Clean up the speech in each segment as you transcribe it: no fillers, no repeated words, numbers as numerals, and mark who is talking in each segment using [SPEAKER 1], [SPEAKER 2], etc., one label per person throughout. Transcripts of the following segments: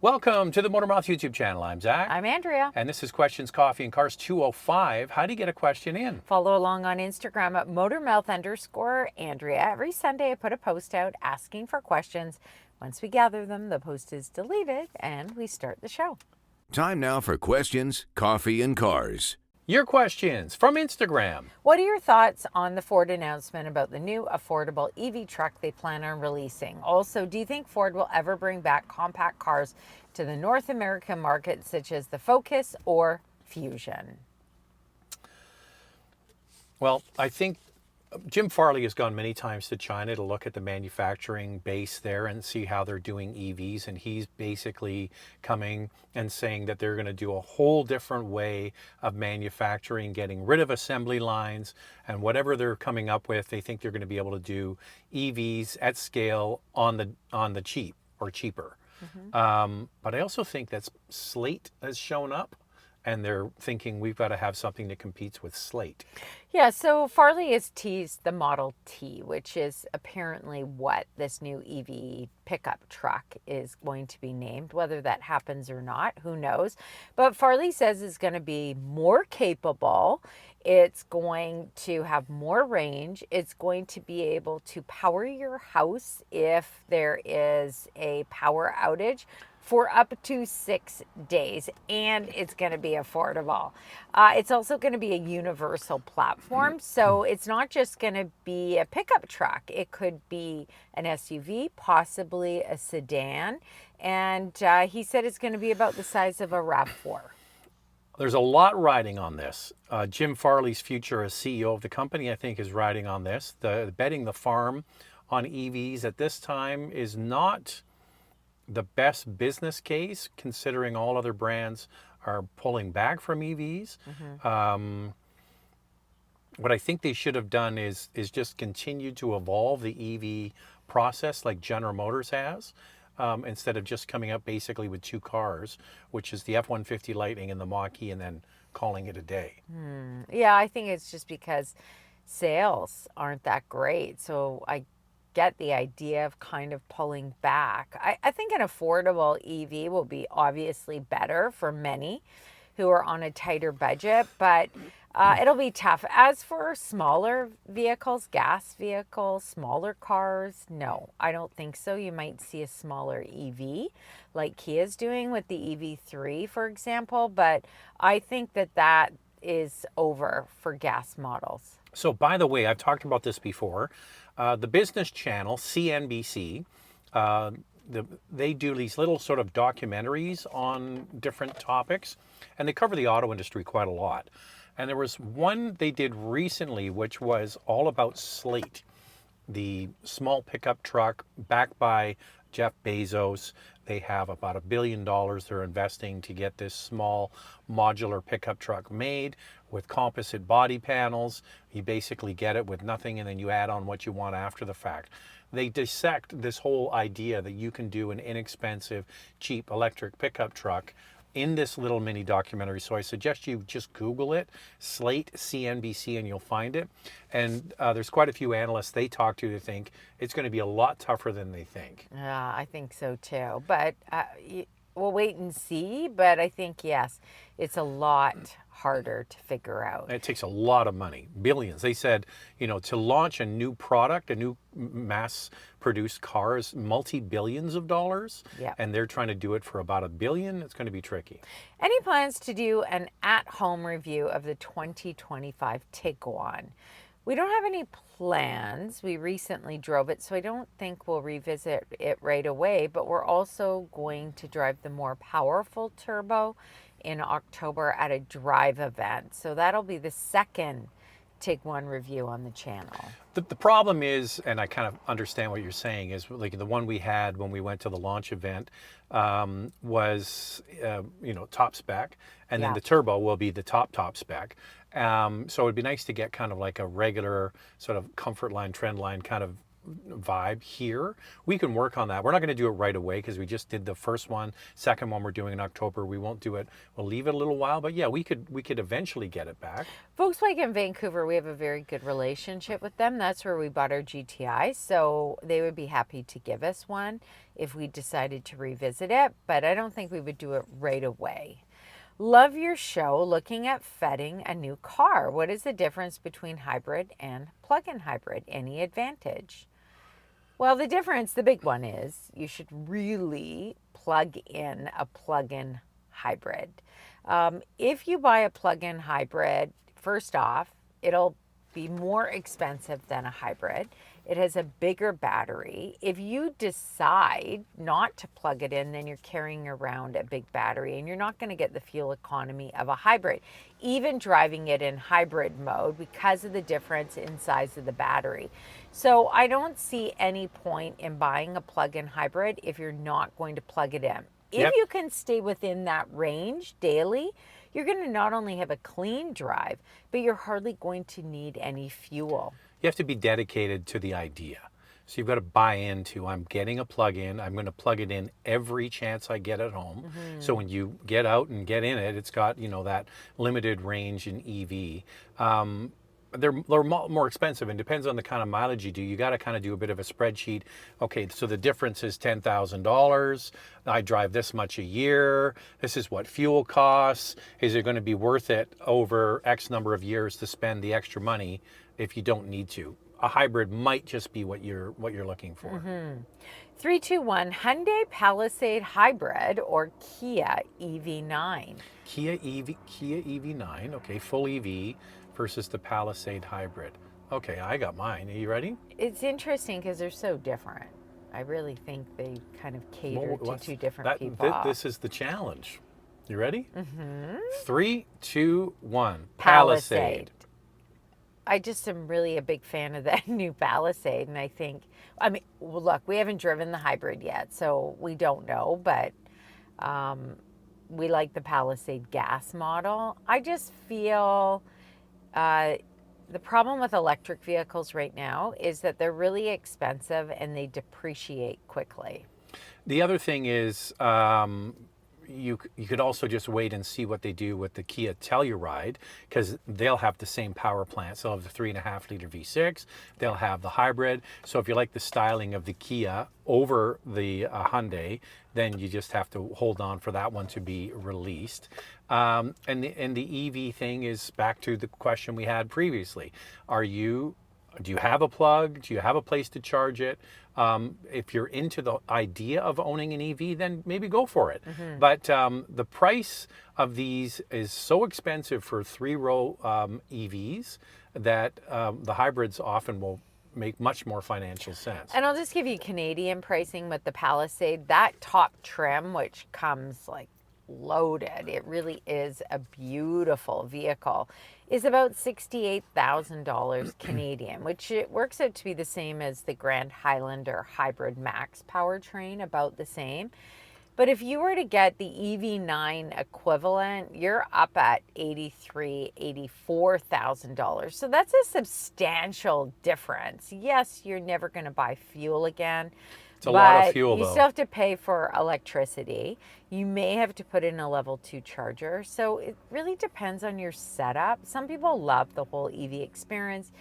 [SPEAKER 1] Welcome to the Motor Mouth YouTube channel. I'm Zach.
[SPEAKER 2] I'm Andrea.
[SPEAKER 1] And this is Questions, Coffee, and Cars 205. How do you get a question in?
[SPEAKER 2] Follow along on Instagram at motormouth_Andrea. Every Sunday I put a post out asking for questions. Once we gather them, the post is deleted and we start the show.
[SPEAKER 3] Time now for Questions, Coffee, and Cars.
[SPEAKER 1] Your questions from Instagram.
[SPEAKER 2] What are your thoughts on the Ford announcement about the new affordable EV truck they plan on releasing? Also, do you think Ford will ever bring back compact cars to the North American market, such as the Focus or Fusion?
[SPEAKER 1] Well, I think Jim Farley has gone many times to China to look at the manufacturing base there and see how they're doing EVs. And he's basically coming and saying that they're going to do a whole different way of manufacturing, getting rid of assembly lines, and whatever they're coming up with, they think they're going to be able to do EVs at scale on the cheap or cheaper. But I also think that Slate has shown up. And they're thinking we've got to have something that competes with Slate.
[SPEAKER 2] Yeah, so Farley has teased the Model T, which is apparently what this new EV pickup truck is going to be named. Whether that happens or not, who knows? But Farley says it's going to be more capable. It's going to have more range. It's going to be able to power your house if there is a power outage for up to 6 days, and it's going to be affordable. It's also going to be a universal platform, so it's not just going to be a pickup truck. It could be an SUV, possibly a sedan, and he said it's going to be about the size of a RAV4.
[SPEAKER 1] There's a lot riding on this. Jim Farley's future as CEO of the company, I think, is riding on this. Betting the farm on EVs at this time is not the best business case, considering all other brands are pulling back from EVs. What I think they should have done is just continue to evolve the EV process like General Motors has, instead of just coming up basically with two cars, which is the F-150 Lightning and the Mach-E, and then calling it a day.
[SPEAKER 2] Yeah, I think it's just because sales aren't that great. So I get the idea of kind of pulling back. I think an affordable EV will be obviously better for many who are on a tighter budget, but it'll be tough. As for smaller vehicles, gas vehicles, smaller cars, no, I don't think so. You might see a smaller EV like Kia's doing with the EV3, for example, but I think that is over for gas models.
[SPEAKER 1] So, by the way, I've talked about this before. The business channel, CNBC, they do these little sort of documentaries on different topics, and they cover the auto industry quite a lot. And there was one they did recently, which was all about Slate, the small pickup truck backed by Jeff Bezos. They have about $1 billion they're investing to get this small modular pickup truck made with composite body panels. You basically get it with nothing, and then you add on what you want after the fact. They dissect this whole idea that you can do an inexpensive, cheap electric pickup truck in this little mini documentary. So I suggest you just Google it, Slate CNBC, and you'll find it. And there's quite a few analysts they talk to think it's going to be a lot tougher than they think.
[SPEAKER 2] Yeah, I think so too. But we'll wait and see. But I think, yes, it's a lot harder to figure out.
[SPEAKER 1] It takes a lot of money, billions. They said, to launch a new product, a new mass-produced car is multi-billions of dollars.
[SPEAKER 2] Yeah.
[SPEAKER 1] And they're trying to do it for about $1 billion. It's going to be tricky.
[SPEAKER 2] Any plans to do an at-home review of the 2025 Tiguan? We don't have any plans. We recently drove it, so I don't think we'll revisit it right away, but we're also going to drive the more powerful turbo in October at a drive event. So that'll be the second Tiguan review on the channel.
[SPEAKER 1] The problem is, and I kind of understand what you're saying, is like the one we had when we went to the launch event was, top spec, and then the turbo will be the top spec. So it'd be nice to get kind of like a regular sort of comfort line, trend line kind of vibe here. We can work on that. We're not going to do it right away because we just did the first one. Second one we're doing in October. We won't do it. We'll leave it a little while, but yeah, we could eventually get it back.
[SPEAKER 2] Volkswagen Vancouver, we have a very good relationship with them. That's where we bought our GTI, so they would be happy to give us one if we decided to revisit it, but I don't think we would do it right away. Love your show looking at vetting a new car. What is the difference between hybrid and plug-in hybrid? Any advantage? Well, the difference, the big one is you should really plug in a plug-in hybrid. If you buy a plug-in hybrid, first off, it'll be more expensive than a hybrid. It has a bigger battery. If you decide not to plug it in, then you're carrying around a big battery and you're not going to get the fuel economy of a hybrid, even driving it in hybrid mode because of the difference in size of the battery. So I don't see any point in buying a plug-in hybrid if you're not going to plug it in. If you can stay within that range daily, you're going to not only have a clean drive, but you're hardly going to need any fuel.
[SPEAKER 1] You have to be dedicated to the idea. So you've got to buy into, I'm getting a plug-in, I'm going to plug it in every chance I get at home. So when you get out and get in it, it's got, that limited range in EV. They're more expensive and depends on the kind of mileage you do. You got to kind of do a bit of a spreadsheet. Okay, so the difference is $10,000. I drive this much a year. This is what fuel costs. Is it going to be worth it over X number of years to spend the extra money if you don't need to? A hybrid might just be what you're looking for.
[SPEAKER 2] 321 Hyundai Palisade Hybrid or Kia EV9.
[SPEAKER 1] Kia EV9, okay, full EV versus the Palisade Hybrid. Okay, I got mine. Are you ready?
[SPEAKER 2] It's interesting because they're so different. I really think they kind of cater to two different people.
[SPEAKER 1] This is the challenge. You ready? 3, 2, 1.
[SPEAKER 2] Palisade. I just am really a big fan of that new Palisade, and I think, look, we haven't driven the hybrid yet, so we don't know, but we like the Palisade gas model. I just feel the problem with electric vehicles right now is that they're really expensive and they depreciate quickly.
[SPEAKER 1] The other thing is you could also just wait and see what they do with the Kia Telluride, because they'll have the same power plant. So they'll have the 3.5 liter V6, they'll have the hybrid. So if you like the styling of the Kia over the Hyundai, then you just have to hold on for that one to be released. And the EV thing is back to the question we had previously. Do you have a plug? Do you have a place to charge it? If you're into the idea of owning an EV, then maybe go for it. But the price of these is so expensive for 3-row EVs that the hybrids often will make much more financial sense.
[SPEAKER 2] And I'll just give you Canadian pricing with the Palisade. That top trim, which comes like loaded, it really is a beautiful vehicle, is about $68,000 Canadian, which it works out to be the same as the Grand Highlander Hybrid Max powertrain, about the same. But if you were to get the EV9 equivalent, you're up at $83,000, $84,000. So that's a substantial difference. Yes, you're never going to buy fuel again.
[SPEAKER 1] It's a lot of fuel,
[SPEAKER 2] you
[SPEAKER 1] though.
[SPEAKER 2] still have to pay for electricity. You may have to put in a level 2 charger. So it really depends on your setup. Some people love the whole EV experience,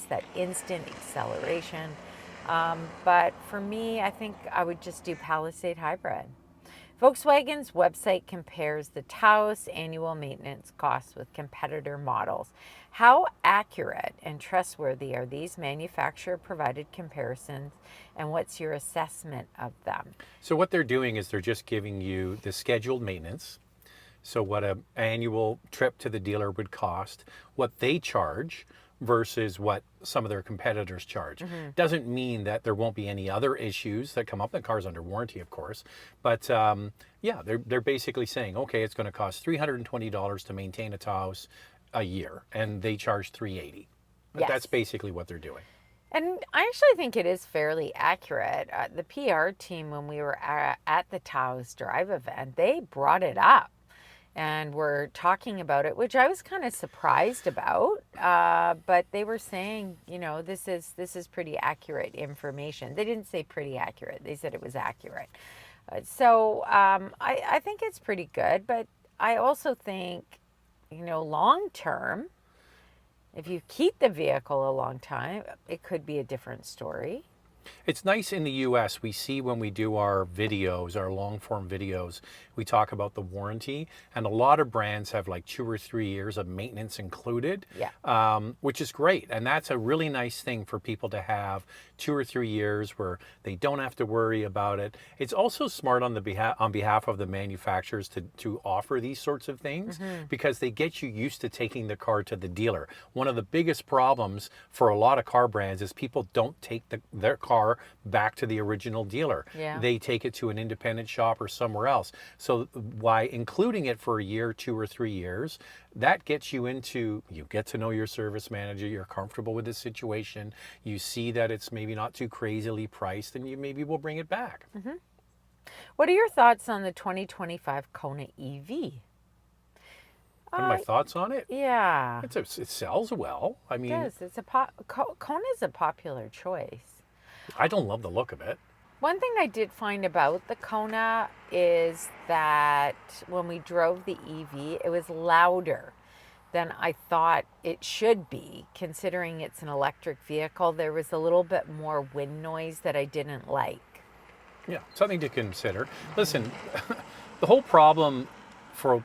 [SPEAKER 2] that instant acceleration. But for me, I think I would just do Palisade Hybrid. Volkswagen's website compares the Taos annual maintenance costs with competitor models. How accurate and trustworthy are these manufacturer-provided comparisons, and what's your assessment of them?
[SPEAKER 1] So what they're doing is they're just giving you the scheduled maintenance. So what an annual trip to the dealer would cost, what they charge versus what some of their competitors charge. Doesn't mean that there won't be any other issues that come up. The car's under warranty, of course. But yeah, they're basically saying, okay, it's going to cost $320 to maintain a Taos a year, and they charge $380.
[SPEAKER 2] Yes.
[SPEAKER 1] That's basically what they're doing.
[SPEAKER 2] And I actually think it is fairly accurate. The PR team, when we were at the Taos Drive event, they brought it up. and were talking about it, which I was kind of surprised about. But they were saying, this is pretty accurate information. They didn't say pretty accurate. They said it was accurate. I think it's pretty good. But I also think, long term, if you keep the vehicle a long time, it could be a different story.
[SPEAKER 1] It's nice in the US, we see when we do our videos, our long form videos, we talk about the warranty, and a lot of brands have like 2 or 3 years of maintenance included,
[SPEAKER 2] Yeah.
[SPEAKER 1] which is great. And that's a really nice thing for people to have 2 or 3 years where they don't have to worry about it. It's also smart on behalf of the manufacturers to offer these sorts of things because they get you used to taking the car to the dealer. One of the biggest problems for a lot of car brands is people don't take their car back to the original dealer.
[SPEAKER 2] Yeah.
[SPEAKER 1] They take it to an independent shop or somewhere else. So by including it for a year, 2 or 3 years, that gets you get to know your service manager, you're comfortable with the situation, you see that it's maybe not too crazily priced, and you maybe will bring it back.
[SPEAKER 2] What are your thoughts on the 2025 Kona EV?
[SPEAKER 1] What are my thoughts on it?
[SPEAKER 2] Yeah,
[SPEAKER 1] It sells well. I
[SPEAKER 2] it
[SPEAKER 1] mean,
[SPEAKER 2] does. Kona is a popular choice.
[SPEAKER 1] I don't love the look of it.
[SPEAKER 2] One thing I did find about the Kona is that when we drove the EV, it was louder than I thought it should be, considering it's an electric vehicle. There was a little bit more wind noise that I didn't like.
[SPEAKER 1] Yeah, something to consider. Listen, the whole problem for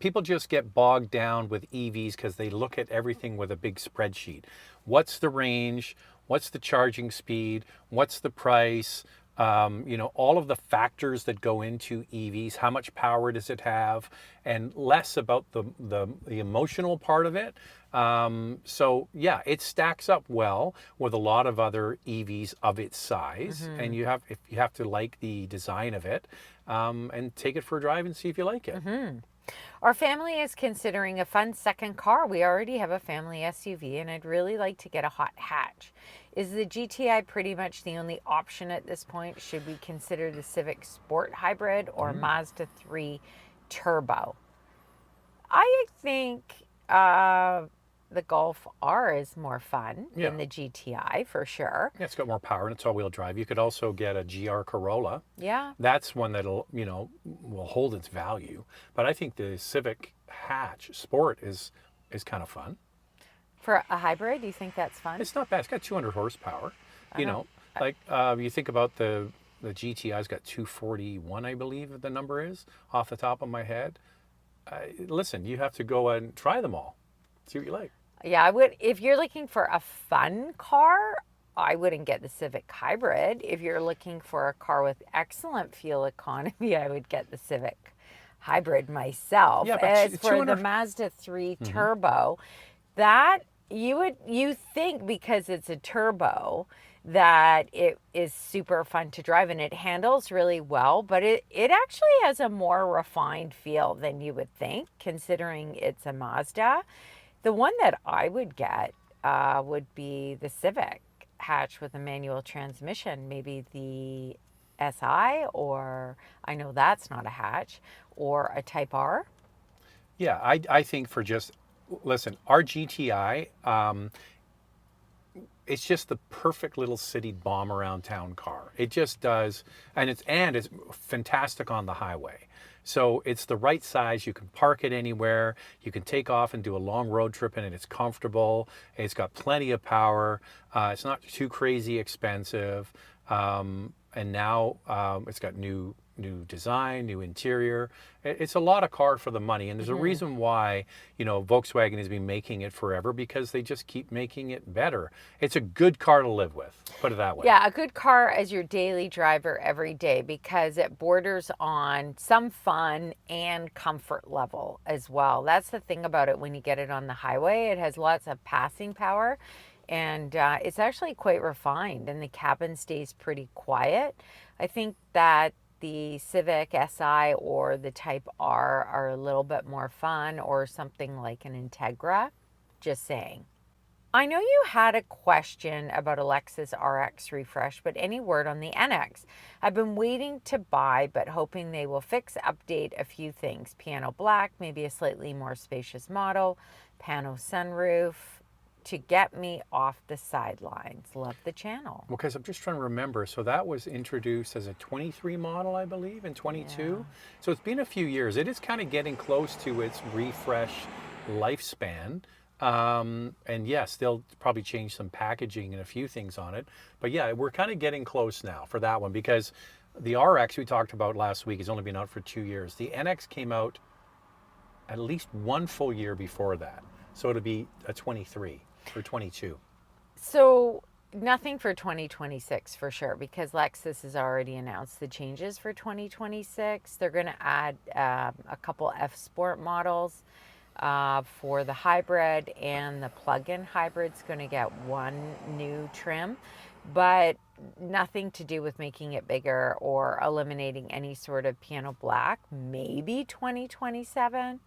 [SPEAKER 1] people just get bogged down with EVs because they look at everything with a big spreadsheet. What's the range? What's the charging speed? What's the price? All of the factors that go into EVs. How much power does it have? And less about the emotional part of it. So yeah, it stacks up well with a lot of other EVs of its size. And you have to like the design of it, and take it for a drive and see if you like it.
[SPEAKER 2] Our family is considering a fun second car. We already have a family SUV, and I'd really like to get a hot hatch. Is the GTI pretty much the only option at this point? Should we consider the Civic Sport Hybrid or Mazda 3 Turbo? I think the Golf R is more fun than the GTI for sure.
[SPEAKER 1] Yeah, it's got more power and it's all-wheel drive. You could also get a GR Corolla.
[SPEAKER 2] Yeah.
[SPEAKER 1] That's one that'll, will hold its value. But I think the Civic Hatch Sport is kind of fun.
[SPEAKER 2] For a hybrid, do you think that's fun?
[SPEAKER 1] It's not bad. It's got 200 horsepower. You think about the GTI's got 241, I believe the number is, off the top of my head. Listen, you have to go and try them all. See what you like.
[SPEAKER 2] Yeah, I would. If you're looking for a fun car, I wouldn't get the Civic Hybrid. If you're looking for a car with excellent fuel economy, I would get the Civic Hybrid myself.
[SPEAKER 1] Yeah, but
[SPEAKER 2] as for
[SPEAKER 1] 200
[SPEAKER 2] the Mazda 3 Turbo, that you think because it's a turbo that it is super fun to drive and it handles really well, but it actually has a more refined feel than you would think, considering it's a Mazda. The one that I would get would be the Civic hatch with a manual transmission, maybe the SI, or I know that's not a hatch, or a Type R.
[SPEAKER 1] Yeah, I think listen, our GTI, it's just the perfect little city bomb around town car. It just does, and it's fantastic on the highway. So it's the right size. You can park it anywhere. You can take off and do a long road trip in it. It's comfortable. It's got plenty of power. It's not too crazy expensive. And now it's got new design, new interior. It's a lot of car for the money, and there's a reason why Volkswagen has been making it forever, because they just keep making it better. It's a good car to live with, put it that way.
[SPEAKER 2] Yeah, a good car as your daily driver every day, because it borders on some fun and comfort level as well. That's the thing about it when you get it on the highway. It has lots of passing power, and it's actually quite refined, and the cabin stays pretty quiet. I think that the Civic Si or the Type R are a little bit more fun, or something like an Integra. Just saying. I know you had a question about a Lexus RX refresh, but any word on the NX? I've been waiting to buy, but hoping they will update a few things. Piano black, maybe a slightly more spacious model, pano sunroof, to get me off the sidelines. Love the channel.
[SPEAKER 1] Well, because I'm just trying to remember. So that was introduced as a 23 model, I believe, in 22.
[SPEAKER 2] Yeah.
[SPEAKER 1] So it's been a few years. It is kind of getting close to its refresh lifespan. And yes, they'll probably change some packaging and a few things on it. But yeah, we're kind of getting close now for that one, because the RX we talked about last week has only been out for 2 years. The NX came out at least one full year before that. So it'll be a 23 or 22.
[SPEAKER 2] So nothing for 2026 for sure, because Lexus has already announced the changes for 2026. They're going to add a couple F Sport models for the hybrid, and the plug-in hybrid's going to get one new trim, but nothing to do with making it bigger or eliminating any sort of piano black. Maybe 2027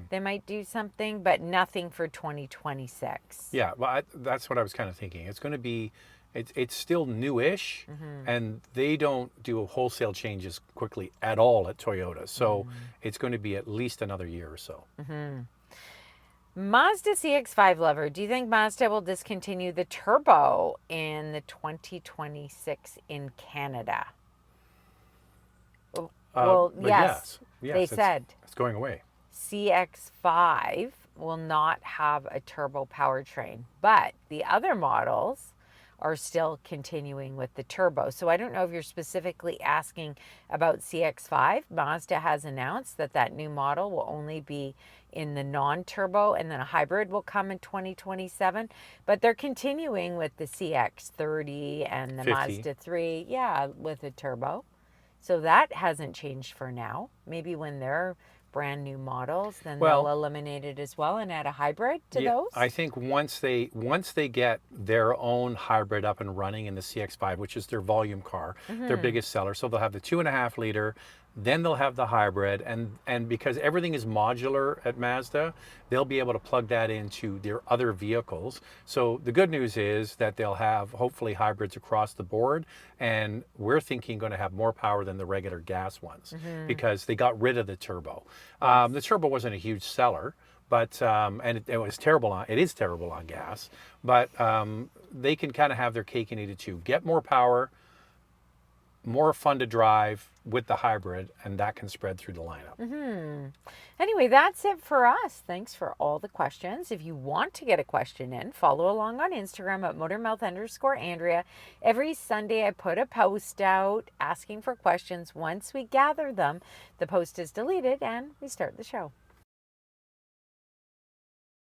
[SPEAKER 2] they might do something, but nothing for 2026.
[SPEAKER 1] Yeah, well, that's what I was kind of thinking. It's going to be, it's still newish, and they don't do wholesale changes quickly at all at Toyota. So it's going to be at least another year or so.
[SPEAKER 2] Mazda CX-5 lover, do you think Mazda will discontinue the turbo in the 2026 in Canada? Well,
[SPEAKER 1] But
[SPEAKER 2] yes,
[SPEAKER 1] yes,
[SPEAKER 2] they said
[SPEAKER 1] it's going away.
[SPEAKER 2] CX-5 will not have a turbo powertrain, but the other models are still continuing with the turbo. So I don't know if you're specifically asking about CX-5. Mazda has announced that that new model will only be in the non-turbo, and then a hybrid will come in 2027. But they're continuing with the CX-30 and the
[SPEAKER 1] 50.
[SPEAKER 2] Mazda 3, yeah, with a turbo. So that hasn't changed for now. Maybe when they're brand new models, then they'll eliminate it as well and add a hybrid to those.
[SPEAKER 1] I think once they get their own hybrid up and running in the CX-5, which is their volume car, their biggest seller, so they'll have the 2.5 liter, then they'll have the hybrid, and because everything is modular at Mazda, they'll be able to plug that into their other vehicles. So the good news is that they'll have hopefully hybrids across the board, and we're thinking going to have more power than the regular gas ones, because they got rid of the turbo. The turbo wasn't a huge seller, but and it was terrible on, it is terrible on gas, but they can kind of have their cake and eat it too. Get more power, more fun to drive with the hybrid, and that can spread through the lineup.
[SPEAKER 2] Anyway, that's it for us. Thanks for all the questions. If you want to get a question in, follow along on Instagram at motormouth_Andrea. Every Sunday I put a post out asking for questions. Once we gather them, the post is deleted and we start the show.